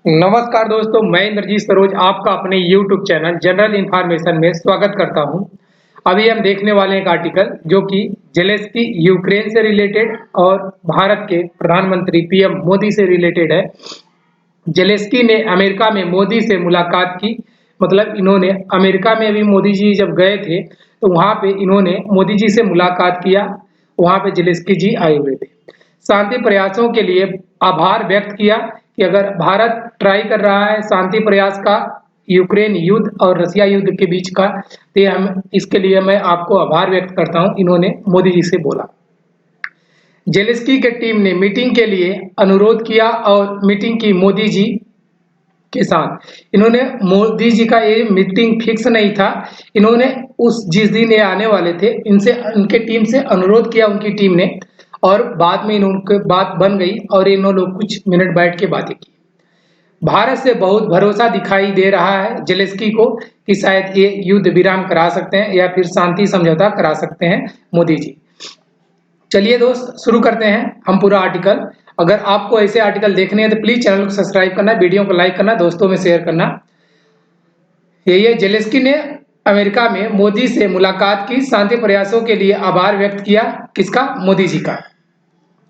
नमस्कार दोस्तों, मैं इंद्रजीत सरोज आपका अपने YouTube चैनल जनरल इन्फॉर्मेशन में स्वागत करता हूं। अभी हम देखने वाले हैं एक आर्टिकल जो कि जेलेंस्की यूक्रेन से रिलेटेड और भारत के प्रधानमंत्री पीएम मोदी से रिलेटेड है। जेलेंस्की ने अमेरिका में मोदी से मुलाकात की। मतलब इन्होंने अमेरिका में भी मोदी जी जब गए थे तो वहां पे इन्होंने मोदी जी से मुलाकात किया। वहां पे जेलेंस्की जी आए हुए थे। शांति प्रयासों के लिए आभार व्यक्त किया कि अगर भारत ट्राई कर रहा है शांति प्रयास का यूक्रेन युद्ध और रसिया युद्ध के बीच का, तो हम इसके लिए मैं आपको आभार व्यक्त करता हूं, इन्होंने मोदी जी से बोला। जेलेंस्की के टीम ने मीटिंग के लिए अनुरोध किया और मीटिंग की मोदी जी के साथ। इन्होंने मोदी जी का ये मीटिंग फिक्स नहीं था। इन्होंने जिस दिन ये आने वाले थे इनसे उनके टीम से अनुरोध किया उनकी टीम ने, और बाद में इनकी बात बन गई और इन लोग कुछ मिनट बैठ के बातें की। भारत से बहुत भरोसा दिखाई दे रहा है जेलेंस्की को कि शायद ये युद्ध विराम करा सकते हैं या फिर शांति समझौता करा सकते हैं मोदी जी। चलिए दोस्त, शुरू करते हैं हम पूरा आर्टिकल। अगर आपको ऐसे आर्टिकल देखने हैं तो प्लीज चैनल को सब्सक्राइब करना, वीडियो को लाइक करना, दोस्तों में शेयर करना। ये जेलेंस्की ने अमेरिका में मोदी से मुलाकात की, शांति प्रयासों के लिए आभार व्यक्त किया। किसका? मोदी जी का।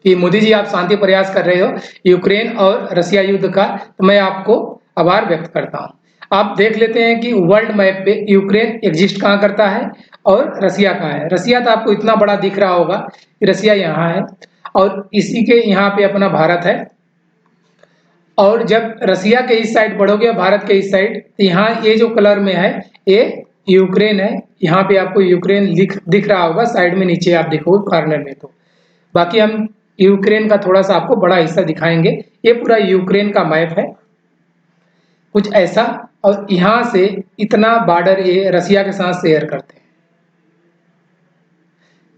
कि मोदी जी आप शांति प्रयास कर रहे हो यूक्रेन और रसिया युद्ध का, तो मैं आपको आभार व्यक्त करता हूं। आप देख लेते हैं कि वर्ल्ड मैप पे यूक्रेन एग्जिस्ट कहाँ करता है और रसिया कहाँ है। रसिया तो आपको इतना बड़ा दिख रहा होगा कि रसिया यहाँ है और इसी के यहाँ पे अपना भारत है। और जब रसिया के इस साइड बढ़ोगे भारत के इस साइड, तो यहाँ ये जो कलर में है ये यूक्रेन है। यहाँ पे आपको यूक्रेन दिख रहा होगा साइड में, नीचे आप देखो कॉर्नर में। तो बाकी हम यूक्रेन का थोड़ा सा आपको बड़ा हिस्सा दिखाएंगे। ये पूरा यूक्रेन का मैप है कुछ ऐसा, और यहां से इतना बॉर्डर ये रसिया के साथ शेयर करते हैं,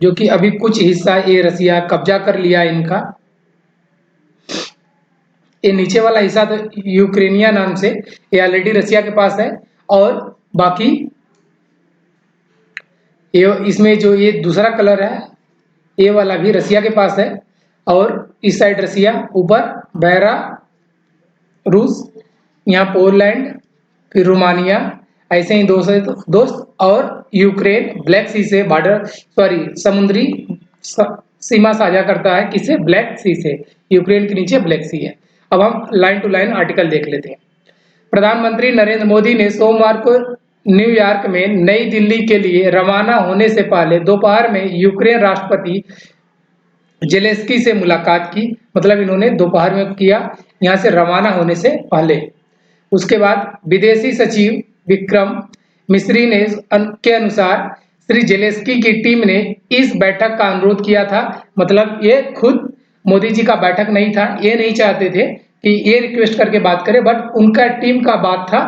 जो कि अभी कुछ हिस्सा ये रसिया कब्जा कर लिया इनका। ये नीचे वाला हिस्सा तो यूक्रेनिया नाम से ये ऑलरेडी रसिया के पास है, और बाकी ये इसमें जो ये दूसरा कलर है ये वाला भी रसिया के पास है, और इस साइड रसिया, ऊपर बेरा रूस, यहाँ पोलैंड, फिर रोमानिया, ऐसे ही दोस्त और यूक्रेन ब्लैक सी से बॉर्डर समुद्री सीमा साझा करता है। किसे? ब्लैक सी से। यूक्रेन के नीचे ब्लैक सी है। अब हम लाइन टू लाइन आर्टिकल देख लेते हैं। प्रधानमंत्री नरेंद्र मोदी ने सोमवार को न्यूयॉर्क में नई दिल्ली के लिए रवाना होने से पहले दोपहर में यूक्रेन राष्ट्रपति जेलेंस्की से मुलाकात की। मतलब इन्होंने दोपहर में किया, यहाँ से रवाना होने से पहले। उसके बाद विदेशी सचिव विक्रम मिस्री ने के अनुसार श्री जेलेंस्की की टीम ने इस बैठक का अनुरोध किया था। मतलब ये खुद मोदी जी का बैठक नहीं था, ये नहीं चाहते थे कि ये रिक्वेस्ट करके बात करें, बट उनका टीम का बात था,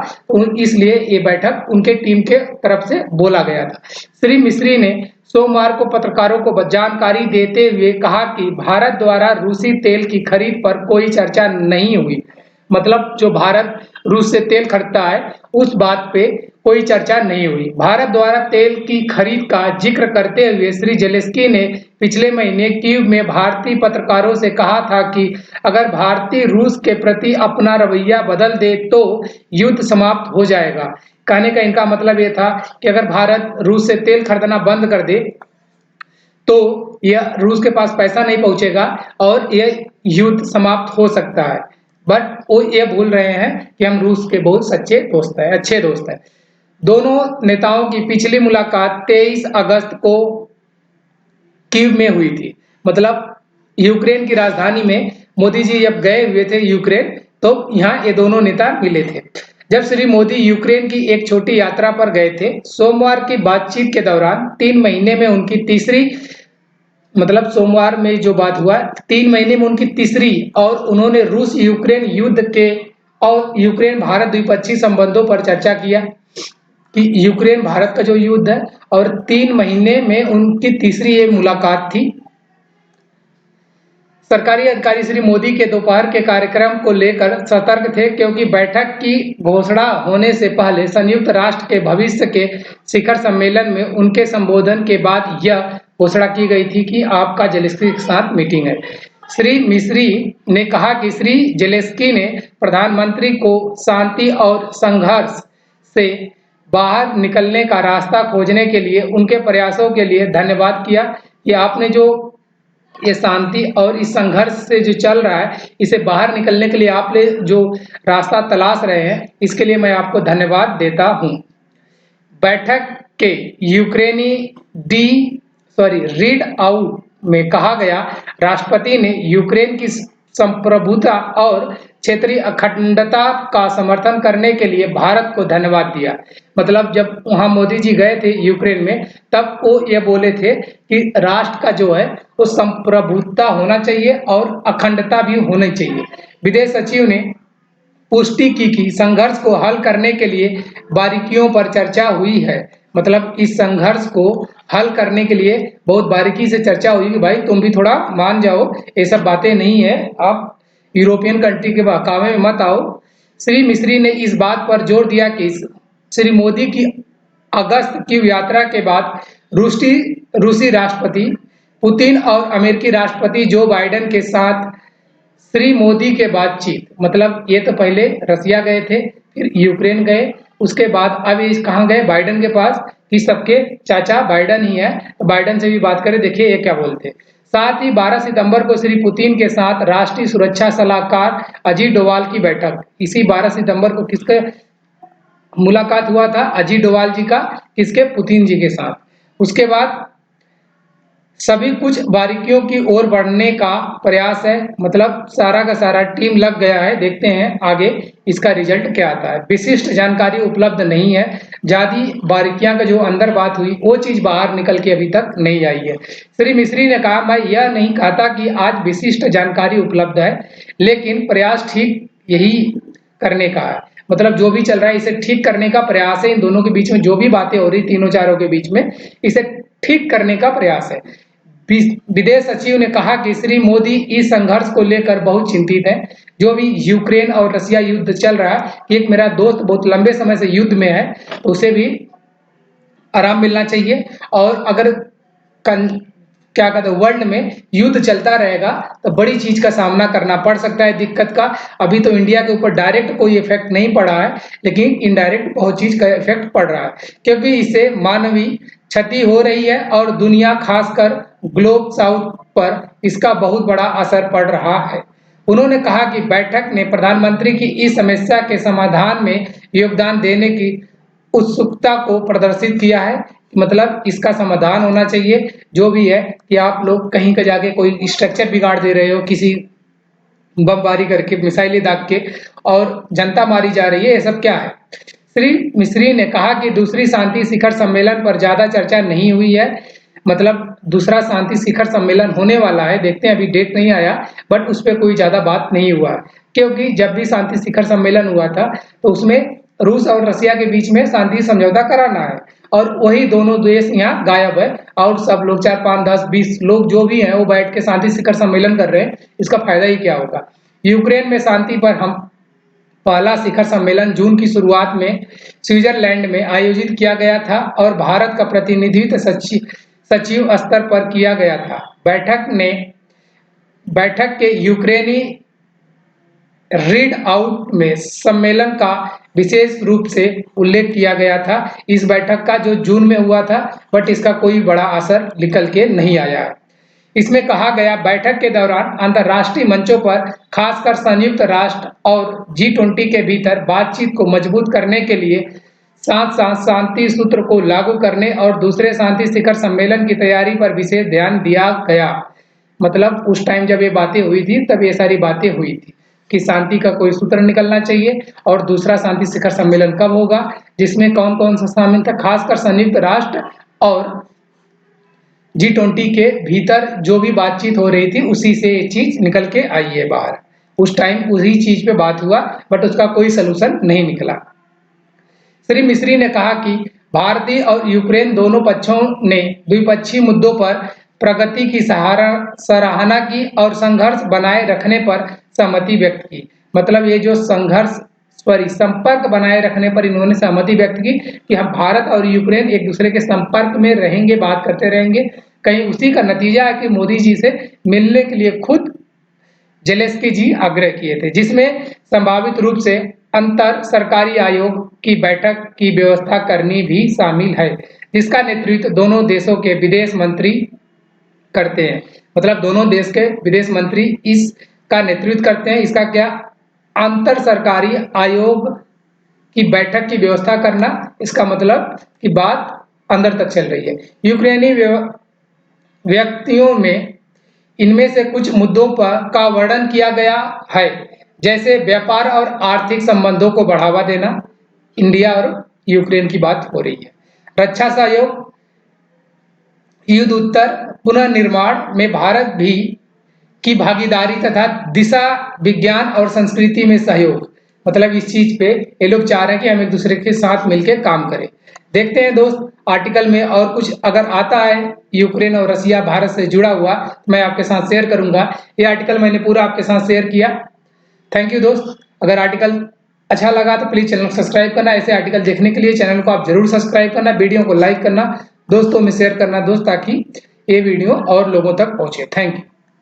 इसलिए ये बैठक उनके टीम के तरफ से बोला गया था। श्री मिस्री ने सोमवार को पत्रकारों को जानकारी देते हुए कहा कि भारत द्वारा रूसी तेल की खरीद पर कोई चर्चा नहीं हुई। मतलब जो भारत रूस से तेल खरीदता है उस बात पे कोई चर्चा नहीं हुई। भारत द्वारा तेल की खरीद का जिक्र करते हुए श्री जेलेंस्की ने पिछले महीने कीव में भारतीय पत्रकारों से कहा था कि अगर भारतीय रूस के प्रति अपना रवैया बदल दे तो युद्ध समाप्त हो जाएगा। कहने का इनका मतलब ये था कि अगर भारत रूस से तेल खरीदना बंद कर दे तो यह रूस के पास पैसा नहीं पहुंचेगा और यह युद्ध समाप्त हो सकता है। बट वो ये भूल रहे हैं कि हम रूस के बहुत सच्चे दोस्त हैं, अच्छे दोस्त हैं। दोनों नेताओं की पिछली मुलाकात 23 अगस्त को कीव में हुई थी। मतलब यूक्रेन की राजधानी में मोदी जी जब गए हुए थे यूक्रेन, तो यहाँ ये दोनों नेता मिले थे। जब श्री मोदी यूक्रेन की एक छोटी यात्रा पर गए थे, सोमवार की बातचीत के दौरान 3 महीने में उनकी तीसरी, मतलब सोमवार में जो बात हुआ 3 महीने में उनकी तीसरी, और उन्होंने रूस यूक्रेन युद्ध के और यूक्रेन भारत द्विपक्षीय संबंधों पर चर्चा किया कि यूक्रेन भारत का जो युद्ध है, और 3 महीने में उनकी तीसरी ये मुलाकात थी। सरकारी अधिकारी श्री मोदी के दोपहर के कार्यक्रम को लेकर सतर्क थे, क्योंकि बैठक की घोषणा होने से पहले संयुक्त राष्ट्र के भविष्य के शिखर सम्मेलन में उनके संबोधन के बाद यह घोषणा की गई थी कि आपका जेलेंस्की के साथ मीटिंग है। श्री मिस्री ने कहा कि श्री जेलेंस्की ने प्रधानमंत्री को शांति और संघर्ष से बाहर निकलने का रास्ता खोजने के लिए उनके प्रयासों के लिए धन्यवाद किया कि आपने जो ये शांति और इस संघर्ष से जो चल रहा है, इसे बाहर निकलने के लिए आप जो रास्ता तलाश रहे हैं, इसके लिए मैं आपको धन्यवाद देता हूं। बैठक के यूक्रेनी रीड आउट में कहा गया, राष्ट्रपति ने यूक्रेन की संप्रभुता और क्षेत्रीय अखंडता का समर्थन करने के लिए भारत को धन्यवाद दिया। मतलब जब वहां मोदी जी गए थे यूक्रेन में, तब वो ये बोले थे कि राष्ट्र का जो है वो संप्रभुता होना चाहिए और अखंडता भी होनी चाहिए। विदेश सचिव ने पुष्टि की कि संघर्ष को हल करने के लिए बारीकियों पर चर्चा हुई है। मतलब इस संघर्ष को हल करने के लिए बहुत बारीकी से चर्चा हुई कि भाई तुम भी थोड़ा मान जाओ, ये सब बातें नहीं है, आप यूरोपियन कंट्री के बहकावे में मत आओ। श्री मिस्री ने इस बात पर जोर दिया कि श्री मोदी की अगस्त की यात्रा के बाद रूसी राष्ट्रपति पुतिन और अमेरिकी राष्ट्रपति जो बाइडेन के साथ श्री मोदी के बातचीत, मतलब ये तो पहले रसिया गए थे, फिर यूक्रेन गए, उसके बाद अब ये कहाँ गए, बाइडेन के पास, कि सबके चाचा बाइडेन ही है, तो बाइडेन से भी बात करें, देखिए ये क्या बोलते हैं। साथ ही 12 सितंबर को श्री पुतिन के साथ राष्ट्रीय सुरक्षा सलाहकार अजीत डोवाल की बैठक, इसी 12 सितंबर को किसके मुलाकात हुआ था, अजीत डोवाल जी का, किसके, पुतिन जी के साथ। उसके बाद सभी कुछ बारीकियों की ओर बढ़ने का प्रयास है, मतलब सारा का सारा टीम लग गया है। देखते हैं आगे इसका रिजल्ट क्या आता है। विशिष्ट जानकारी उपलब्ध नहीं है, ज्यादा बारीकियां का जो अंदर बात हुई वो चीज बाहर निकल के अभी तक नहीं आई है। श्री मिस्री ने कहा, मैं यह नहीं कहता कि आज विशिष्ट जानकारी उपलब्ध है, लेकिन प्रयास ठीक यही करने का है। मतलब जो भी चल रहा है इसे ठीक करने का प्रयास है, इन दोनों के बीच में जो भी बातें हो रही तीनों चारों के बीच में, इसे ठीक करने का प्रयास है। विदेश सचिव ने कहा कि श्री मोदी इस संघर्ष को लेकर बहुत चिंतित हैं। जो भी यूक्रेन और रसिया युद्ध चल रहा है, एक मेरा दोस्त बहुत लंबे समय से युद्ध में है, तो उसे भी आराम मिलना चाहिए। और अगर क्या कहते हैं, वर्ल्ड में युद्ध चलता रहेगा तो बड़ी चीज का सामना करना पड़ सकता है, दिक्कत का। अभी तो इंडिया के ऊपर डायरेक्ट कोई इफेक्ट नहीं पड़ा है, लेकिन इनडायरेक्ट बहुत चीज का इफेक्ट पड़ रहा है, क्योंकि इससे मानवीय क्षति हो रही है और दुनिया, खासकर ग्लोब साउथ पर इसका बहुत बड़ा असर पड़ रहा है। उन्होंने कहा कि बैठक ने प्रधानमंत्री की इस समस्या के समाधान में योगदान देने की उत्सुकता को प्रदर्शित किया है। मतलब इसका समाधान होना चाहिए, जो भी है, कि आप लोग कहीं का जाके कोई स्ट्रक्चर बिगाड़ दे रहे हो, किसी बमबारी करके, मिसाइलें दाग के, और जनता मारी जा रही है, ये सब क्या है। श्री मिस्री ने कहा कि दूसरी शांति शिखर सम्मेलन पर ज्यादा चर्चा नहीं हुई है। मतलब दूसरा शांति शिखर सम्मेलन होने वाला है, देखते हैं, अभी डेट नहीं आया, बट उस पर कोई ज्यादा बात नहीं हुआ, क्योंकि जब भी शांति शिखर सम्मेलन हुआ था तो उसमें रूस और रसिया के बीच में शांति समझौता कराना है, और वही दोनों देश यहाँ गायब है, और सब लोग 4, 5, 10, 20 लोग जो भी हैं वो बैठ के शांति शिखर सम्मेलन कर रहे हैं। इसका फायदा ही क्या होगा। यूक्रेन में शांति पर हम पहला शिखर सम्मेलन जून की शुरुआत में स्विट्जरलैंड में आयोजित किया गया था और भारत का प्रतिनिधित्व सचिव स्तर पर किया गया था। बैठक के यूक्रेनी रीड आउट में सम्मेलन का विशेष रूप से उल्लेख किया गया था। इस बैठक का जो जून में हुआ था, बट इसका कोई बड़ा असर निकल के नहीं आया है। इसमें कहा गया, बैठक के दौरान अंतर्राष्ट्रीय मंचों पर, खासकर संयुक्त राष्ट्र और G20 के भीतर बातचीत को मजबूत करने के लिए, साथ साथ शांति सूत्र को लागू करने और दूसरे शांति शिखर सम्मेलन की तैयारी पर विशेष ध्यान दिया गया। मतलब उस टाइम जब ये बातें हुई थी तब ये सारी बातें हुई थी कि शांति का कोई सूत्र निकलना चाहिए, और दूसरा शांति शिखर सम्मेलन कब होगा, जिसमें कौन कौन सा शामिल था, खासकर संयुक्त राष्ट्र और G20 के भीतर जो भी बातचीत हो रही थी उसी से ये चीज निकल के आई है बाहर। उस टाइम उसी चीज पे बात हुआ, बट उसका कोई सलूशन नहीं निकला। श्री मिस्री ने कहा कि भारतीय और यूक्रेन दोनों पक्षों ने द्विपक्षीय मुद्दों पर प्रगति की सराहना की और संघर्ष बनाए रखने पर सहमति व्यक्त की। मतलब ये जो संघर्ष पर संपर्क बनाए रखने पर इन्होंने सहमति व्यक्त की कि हम भारत और यूक्रेन एक दूसरे के संपर्क में रहेंगे, बात करते रहेंगे। कहीं उसी का नतीजा है कि मोदी जी से मिलने के लिए खुद जेलेंस्की जी आग्रह किए थे, जिसमें संभावित रूप से अंतर सरकारी आयोग की बैठक की व्यवस्था करनी भी शामिल है, जिसका नेतृत्व दोनों देशों के विदेश मंत्री करते हैं। मतलब दोनों देश के विदेश मंत्री इसका नेतृत्व करते हैं। इसका क्या, अंतर सरकारी आयोग की बैठक की व्यवस्था करना, इसका मतलब कि बात अंदर तक चल रही है। यूक्रेनी व्यक्तियों में इनमें से कुछ मुद्दों पर का वर्णन किया गया है, जैसे व्यापार और आर्थिक संबंधों को बढ़ावा देना। इंडिया और यूक्रेन की बात हो रही है। रक्षा सहयोग, युद्ध उत्तर पुनर्निर्माण में भारत भी की भागीदारी तथा दिशा विज्ञान और संस्कृति में सहयोग। मतलब इस चीज पे ये लोग चाह रहे हैं कि हम एक दूसरे के साथ मिलकर काम करें। देखते हैं दोस्त आर्टिकल में और कुछ अगर आता है यूक्रेन और रसिया भारत से जुड़ा हुआ, तो मैं आपके साथ शेयर करूंगा। ये आर्टिकल मैंने पूरा आपके साथ शेयर किया। थैंक यू दोस्त। अगर आर्टिकल अच्छा लगा तो प्लीज चैनल को सब्सक्राइब करना। ऐसे आर्टिकल देखने के लिए चैनल को आप जरूर सब्सक्राइब करना, वीडियो को लाइक करना, दोस्तों में शेयर करना दोस्त, ताकि ये वीडियो और लोगों तक पहुंचे। Thank you.